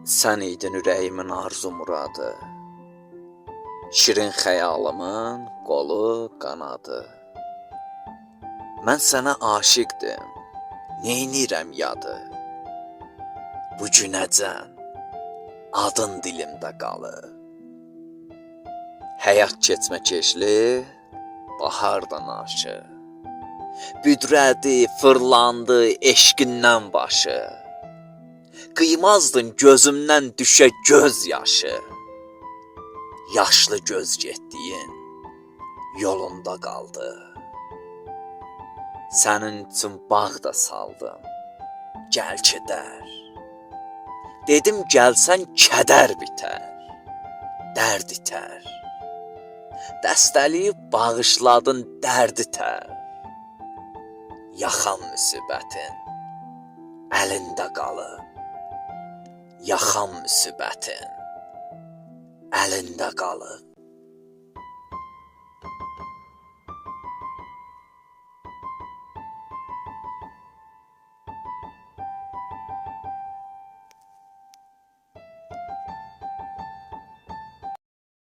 Sən idin ürəyimin arzu muradı, şirin xəyalımın qolu qanadı. Mən sənə aşiqdim, neynirəm yadı, bu günəcən adın dilimdə qalıb. Həyat keçməkeşli, bahardan aşı, büdrədi, fırlandı eşqindən başı. Qıymazdın gözümdən düşə göz yaşı, yaşlı göz getdiyin yolunda qaldı. Sənin üçün bağ da saldım, gəl gedər. Dedim gəlsən kədər bitər, dərd itər. Dəstəliyib bağışladın dərd itər. Yaxan müsibətin əlində qalıb, yaxan müsibətin əlində qalıb.